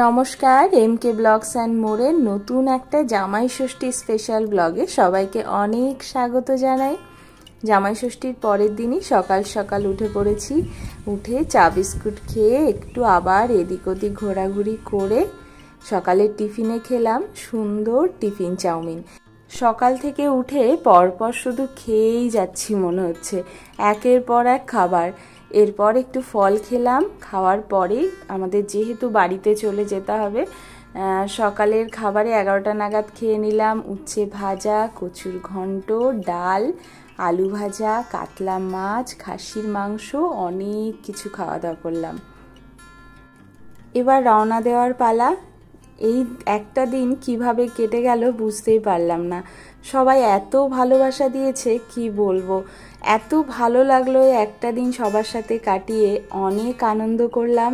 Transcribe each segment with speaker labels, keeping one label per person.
Speaker 1: নমস্কার, এমকে blogs and মোরের নতুন একটা জামাই ষষ্ঠী স্পেশাল ব্লগে সবাইকে অনেক স্বাগত জানাই। জামাই ষষ্ঠীর পরের দিনই সকাল সকাল উঠে পড়েছি। উঠে চা বিস্কুট খেয়ে একটু আবার এদিক ওদিক ঘোরাঘুরি করে সকালের টিফিনে খেলাম সুন্দর টিফিন চাউমিন। সকাল থেকে উঠে পরপর শুধু খেয়েই যাচ্ছি মনে হচ্ছে, একের পর এক খাবার। এরপর একটু ফল খেলাম, খাওয়ার পরেই আমাদের যেহেতু বাড়িতে চলে যেতে হবে, সকালের খাবারে 11টা নাগাদ খেয়ে নিলাম উচ্ছে ভাজা, কচুর ঘন্ট, ডাল, আলু ভাজা, কাতলা মাছ, খাসির মাংস, অনেক কিছু খাওয়া দাওয়া করলাম। এবার রওনা দেওয়ার পালা। এই একটা দিন কিভাবে কেটে গেল বুঝতেই পারলাম না। সবাই এত ভালোবাসা দিয়েছে কি বলবো, এত ভালো লাগলো একটা দিন সবার সাথে কাটিয়ে, অনেক আনন্দ করলাম,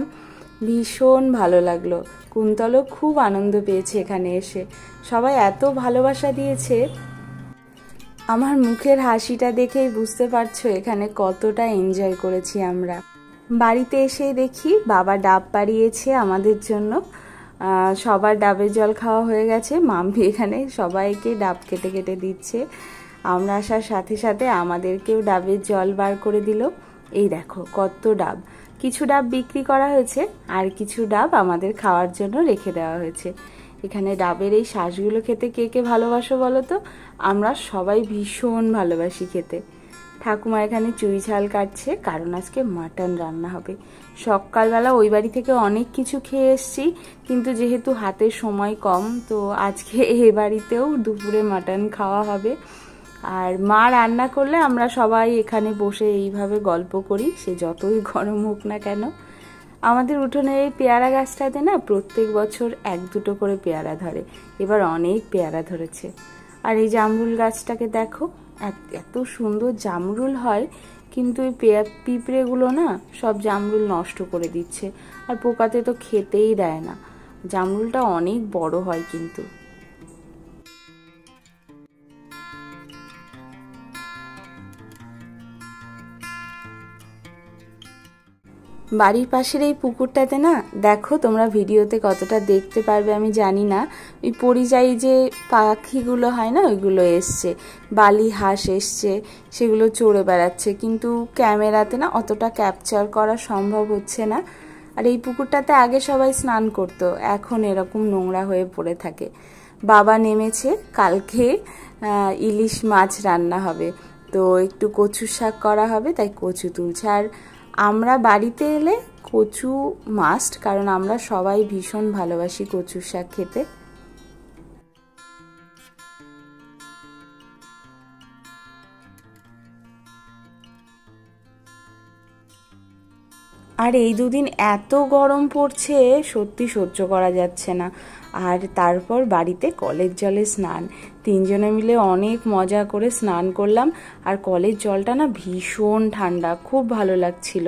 Speaker 1: ভীষণ ভালো লাগলো। কুন্তলও খুব আনন্দ পেয়েছে এখানে এসে, সবাই এত ভালোবাসা দিয়েছে। আমার মুখের হাসিটা দেখেই বুঝতে পারছো এখানে কতটা এনজয় করেছি আমরা। বাড়িতে এসে দেখি বাবা ডাব পাড়িয়েছে আমাদের জন্য। সবার ডাবের জল খাওয়া হয়ে গেছে, মাম্পি এখানে সবাইকে ডাব কেটে কেটে দিচ্ছে। আমরা আসার সাথে সাথে আমাদেরকেও ডাবের জল বার করে দিল। এই দেখো কত ডাব, কিছু ডাব বিক্রি করা হয়েছে আর কিছু ডাব আমাদের খাওয়ার জন্য রেখে দেওয়া হয়েছে। এখানে ডাবের এই শ্বাসগুলো খেতে কে কে ভালোবাসো বলো তো? আমরা সবাই ভীষণ ভালোবাসি খেতে। ঠাকুমা এখানে চুই ঝাল কাটছে, কারণ আজকে মাটন রান্না হবে। সকালবেলা ওই বাড়ি থেকে অনেক কিছু খেয়ে এসছি, কিন্তু যেহেতু হাতে সময় কম, তো আজকে এ বাড়িতেও দুপুরে মাটন খাওয়া হবে। আর মা রান্না করলে আমরা সবাই এখানে বসে এইভাবে গল্প করি, সে যতই গরম হোক না কেন। আমাদের উঠোনের এই পেয়ারা গাছটাতে না প্রত্যেক বছর 1-2টো করে পেয়ারা ধরে, এবার অনেক পেয়ারা ধরেছে। আর এই জামরুল গাছটাকে দেখো, এত সুন্দর জামরুল হয়, কিন্তু এই পিঁপড়েগুলো না সব জামরুল নষ্ট করে দিচ্ছে, আর পোকাতে তো খেতেই দেয় না। জামরুলটা অনেক বড় হয় কিন্তু। বাড়ির পাশের এই পুকুরটাতে না দেখো, তোমরা ভিডিওতে কতটা দেখতে পারবে আমি জানি না, ওই পরিযায়ী যে পাখিগুলো হয় না ওইগুলো এসছে, বালি হাঁস এসছে, সেগুলো চড়ে বেড়াচ্ছে, কিন্তু ক্যামেরাতে না অতটা ক্যাপচার করা সম্ভব হচ্ছে না। আর এই পুকুরটাতে আগে সবাই স্নান করতো, এখন এরকম নোংরা হয়ে পড়ে থাকে। বাবা নেমেছে, কালকে ইলিশ মাছ রান্না হবে, তো একটু কচু শাক করা হবে, তাই কচু তুলছে। আর আমরা বাড়িতে এলে কচু মাস্ট, কারণ আমরা সবাই ভীষণ ভালোবাসি কচু শাক খেতে। আর এই দুদিন এত গরম পড়ছে সত্যি সহ্য করা যাচ্ছে না। আর তারপর বাড়িতে কলের জলে স্নান, তিনজনে মিলে অনেক মজা করে স্নান করলাম। আর কলের জলটা না ভীষণ ঠান্ডা, খুব ভালো লাগছিল।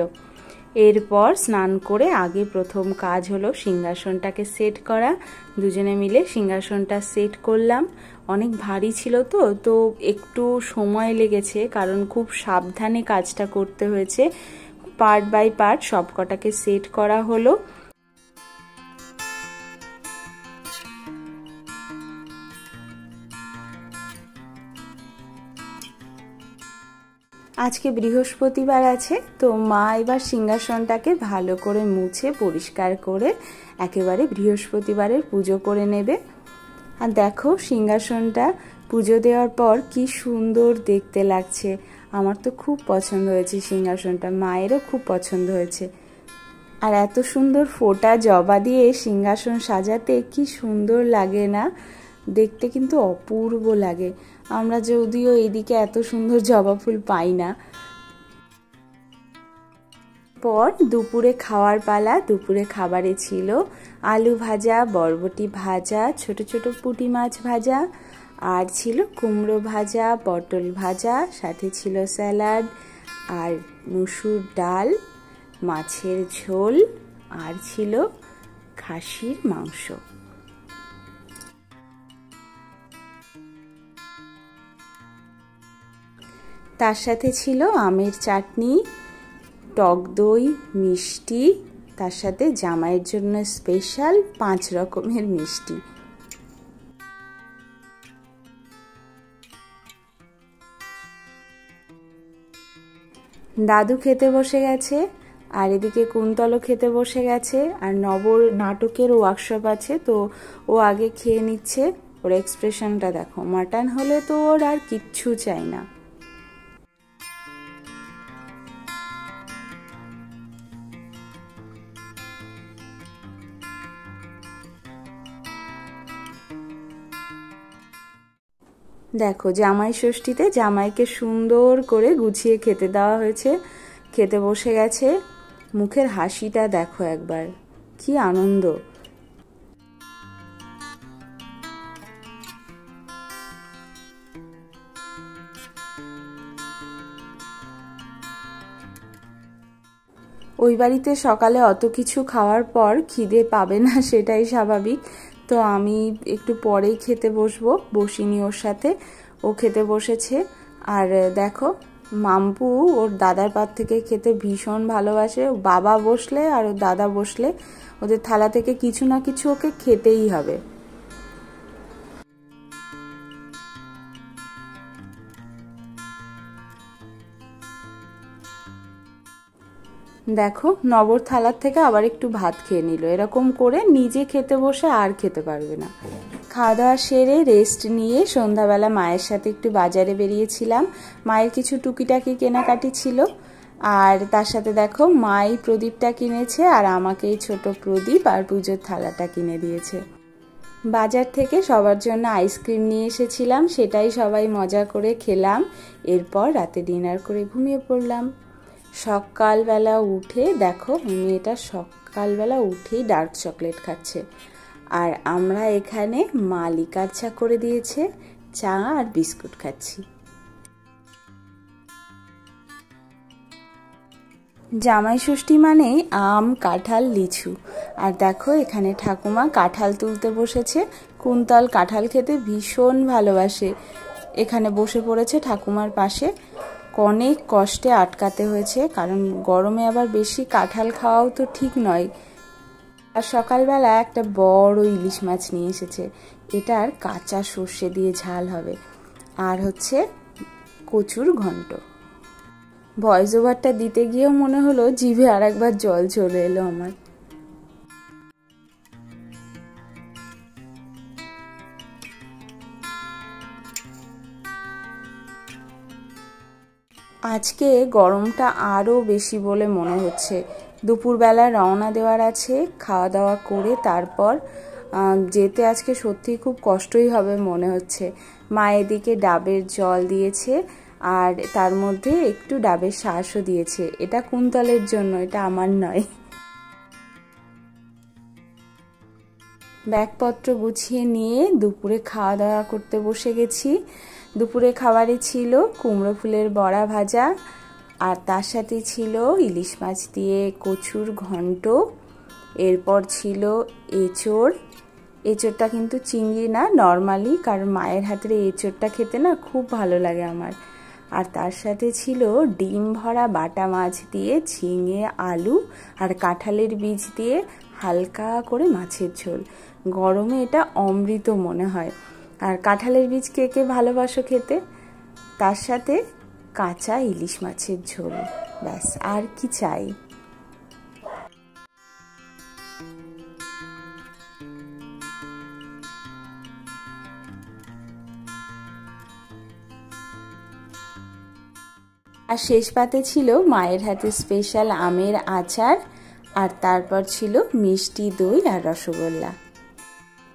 Speaker 1: এরপর স্নান করে আগে প্রথম কাজ হলো সিংহাসনটাকে সেট করা। দুজনে মিলে সিংহাসনটা সেট করলাম। অনেক ভারী ছিল তো একটু সময় লেগেছে, কারণ খুব সাবধানে কাজটা করতে হয়েছে। পার্ট বাই পার্ট সব কটাকে সেট করা হলো। আজকে বৃহস্পতিবার আছে, তো মা এবার সিংহাসনটাকে ভালো করে মুছে পরিষ্কার করে একেবারে বৃহস্পতিবারের পুজো করে নেবে। আর দেখো সিংহাসনটা পুজো দেওয়ার পর কি সুন্দর দেখতে লাগছে। আমার তো খুব পছন্দ হয়েছে সিংহাসনটা, মায়েরও খুব পছন্দ হয়েছে। আর এত সুন্দর ফোঁটা জবা দিয়ে সিংহাসন সাজাতে কি সুন্দর লাগে না, দেখতে কিন্তু অপূর্ব লাগে। আমরা যদিও এইদিকে এত সুন্দর জবা ফুল পাই না। পর দুপুরে খাওয়ার পালা। দুপুরে খাবারে ছিল আলু ভাজা, বরবটি ভাজা, ছোট ছোট পুঁটি মাছ ভাজা, আর ছিল কুমড়ো ভাজা, পটল ভাজা, সাথে ছিল স্যালাড, আর মুসুর ডাল, মাছের ঝোল, আর ছিল খাসির মাংস। তার সাথে ছিল আমের চাটনি, টক দই, মিষ্টি, তার সাথে জামাইয়ের জন্য স্পেশাল 5 রকমের মিষ্টি। দাদু খেতে বসে গেছে, আর এদিকে কুন্তলও খেতে বসে গেছে। আর নবর নাটকের ওয়ার্কশপ আছে, তো ও আগে খেয়ে নিচ্ছে। ওর এক্সপ্রেশনটা দেখো, মাটন হলে তো ওর আর কিচ্ছু চাই না। দেখো জামাই ষষ্ঠীতে জামাইকে সুন্দর করে গুছিয়ে খেতে দেওয়া হয়েছে, খেতে বসে গেছে। মুখের হাসিটা দেখো একবার, কি আনন্দ। ওই বাড়িতে সকালে অত কিছু খাওয়ার পর খিদে পাবে না, সেটাই স্বাভাবিক। তো আমি একটু পরেই খেতে বসবো, বসিনি ওর সাথে, ও খেতে বসেছে। আর দেখো মাম্পু ওর দাদার পাত থেকে খেতে ভীষণ ভালোবাসে। বাবা বসলে আর ওর দাদা বসলে ওদের থালা থেকে কিছু না কিছু ওকে খেতেই হবে। দেখো নবর থালার থেকে আবার একটু ভাত খেয়ে নিল। এরকম করে নিজে খেতে বসে আর খেতে পারবে না। খাওয়া দাওয়া সেরে রেস্ট নিয়ে সন্ধ্যাবেলা মায়ের সাথে একটু বাজারে বেরিয়েছিলাম। মায়ের কিছু টুকিটাকি কেনাকাটি ছিল, আর তার সাথে দেখো মাই প্রদীপটা কিনেছে, আর আমাকে এই ছোট প্রদীপ আর পুজোর থালাটা কিনে দিয়েছে। বাজার থেকে সবার জন্য আইসক্রিম নিয়ে এসেছিলাম, সেটাই সবাই মজা করে খেলাম। এরপর রাতে ডিনার করে ঘুমিয়ে পড়লাম। সকালবেলা উঠে দেখো মেয়েটা সকালবেলা উঠেই ডার্ক চকলেট খাচ্ছে, আর আমরা এখানে মা লিকার চা করে দিয়েছে, চা আর বিস্কুট খাচ্ছি। জামাই ষষ্ঠী মানেই আম, কাঁঠাল, লিচু। আর দেখো এখানে ঠাকুমা কাঁঠাল তুলতে বসেছে। কুন্তল কাঁঠাল খেতে ভীষণ ভালোবাসে, এখানে বসে পড়েছে ঠাকুমার পাশে। অনেক কষ্টে আটকাতে হয়েছে, কারণ গরমে আবার বেশি কাঁঠাল খাওয়াও তো ঠিক নয়। আর সকালবেলা একটা বড় ইলিশ মাছ নিয়ে এসেছে, এটার কাঁচা সর্ষে দিয়ে ঝাল হবে, আর হচ্ছে কচুর ঘন্ট। ভয়েস ওভারটা দিতে গিয়েও মনে হলো জিভে আর একবার জল চলে এলো আমার। আজকে গরমটা আরও বেশি বলে মনে হচ্ছে। দুপুরবেলা রওনা দেওয়ার আছে, খাওয়া দাওয়া করে তারপর যেতে আজকে সত্যি খুব কষ্টই হবে মনে হচ্ছে। মা এদিকে ডাবের জল দিয়েছে, আর তার মধ্যে একটু ডাবের শাঁসও দিয়েছে। এটা কুন্তলের জন্য, এটা আমার নয়। ব্যাগপত্র গুছিয়ে নিয়ে দুপুরে খাওয়া দাওয়া করতে বসে গেছি। দুপুরে খাবারে ছিল কুমড়ো ফুলের বড়া ভাজা, আর তার সাথে ছিল ইলিশ মাছ দিয়ে কচুর ঘন্ট। এরপর ছিল এঁচোড়। এঁচোড়টা কিন্তু চিংড়ি না, নর্মালি, কারণ মায়ের হাতের এঁচোড়টা খেতে না খুব ভালো লাগে আমার। আর তার সাথে ছিল ডিম ভরা বাটা মাছ দিয়ে ঝিঙে, আলু আর কাঁঠালের বীজ দিয়ে হালকা করে মাছের ঝোল। গরমে এটা অমৃত মনে হয়। আর কাঁঠালের বীজ কে কে ভালোবাসো খেতে। তার সাথে কাঁচা ইলিশ মাছের ঝোল, ব্যাস আর কি চাই। আর শেষ পাতে ছিল মায়ের হাতে স্পেশাল আমের আচার, আর তারপর ছিল মিষ্টি দই আর রসগোল্লা।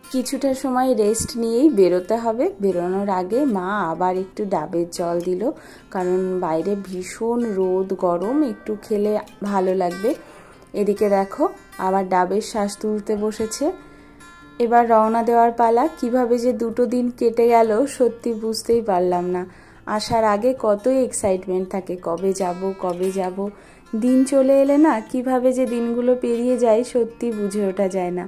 Speaker 1: কিছুটা সময় রেস্ট নিয়েই বেরোতে হবে। বেরোনোর আগে মা আবার একটু ডাবের জল দিল, কারণ বাইরে ভীষণ রোদ, গরম, একটু খেলে ভালো লাগবে। এদিকে দেখো আবার ডাবের শ্বাস তুলতে বসেছে। এবার রওনা দেওয়ার পালা। কিভাবে যে দুটো দিন কেটে গেল সত্যি বুঝতেই পারলাম না। আসার আগে কতই এক্সাইটমেন্ট থাকে, কবে যাব কবে যাব। দিন চলে এলে না কিভাবে যে দিনগুলো পেরিয়ে যায় সত্যি বুঝে ওঠা যায় না।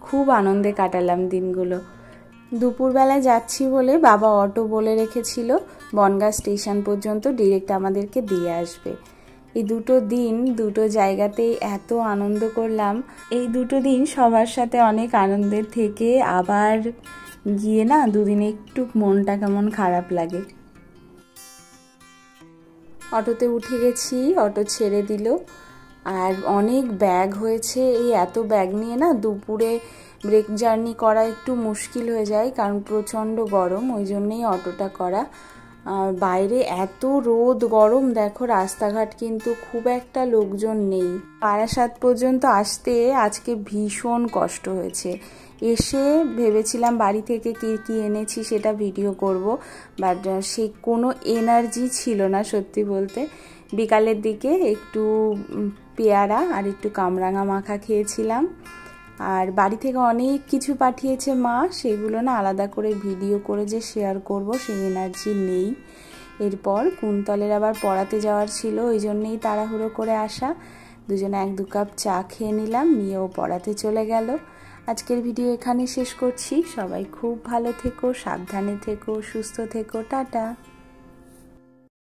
Speaker 1: খুব আনন্দে কাটালাম দিনগুলো। দুপুরবেলায় যাচ্ছি বলে বাবা অটো বলে রেখেছিল, বনগাঁ স্টেশন পর্যন্ত ডিরেক্ট আমাদেরকে দিয়ে আসবে। এই দুটো দিন দুটো জায়গাতেই এত আনন্দ করলাম। এই দুটো দিন সবার সাথে অনেক আনন্দের থেকে আবার গিয়ে না দুদিন একটু মনটা কেমন খারাপ লাগে। অটোতে উঠে গেছি, অটো ছেড়ে দিল, আর অনেক ব্যাগ হয়েছে। এই এত ব্যাগ নিয়ে না দুপুরে ব্রেক জার্নি করা একটু মুশকিল হয়ে যায়, কারণ প্রচণ্ড গরম, ওই জন্যেই অটোটা করা। আর বাইরে এত রোদ গরম, দেখো রাস্তাঘাট কিন্তু খুব একটা লোকজন নেই। বারাসাত পর্যন্ত আসতে আজকে ভীষণ কষ্ট হয়েছে। এসে ভেবেছিলাম বাড়ি থেকে কী কী এনেছি সেটা ভিডিও করব, বাট সে কোনো এনার্জি ছিল না সত্যি বলতে। বিকালের দিকে একটু পেয়ারা আর একটু কামরাঙা মাখা খেয়েছিলাম। আর বাড়ি থেকে অনেক কিছু পাঠিয়েছে মা, সেগুলো না আলাদা করে ভিডিও করে যে শেয়ার করব সেই এনার্জি নেই। এরপর কুন্তলের আবার পড়াতে যাওয়ার ছিল, ওই জন্যেই তাড়াহুড়ো করে আসা। দুজনে 1-2 কাপ চা খেয়ে নিলাম, নিয়ে ও পড়াতে চলে গেল। আজকের ভিডিও এখানে শেষ করছি। সবাই খুব ভালো থেকো, সাবধানে থেকো, সুস্থ থেকো, টাটা।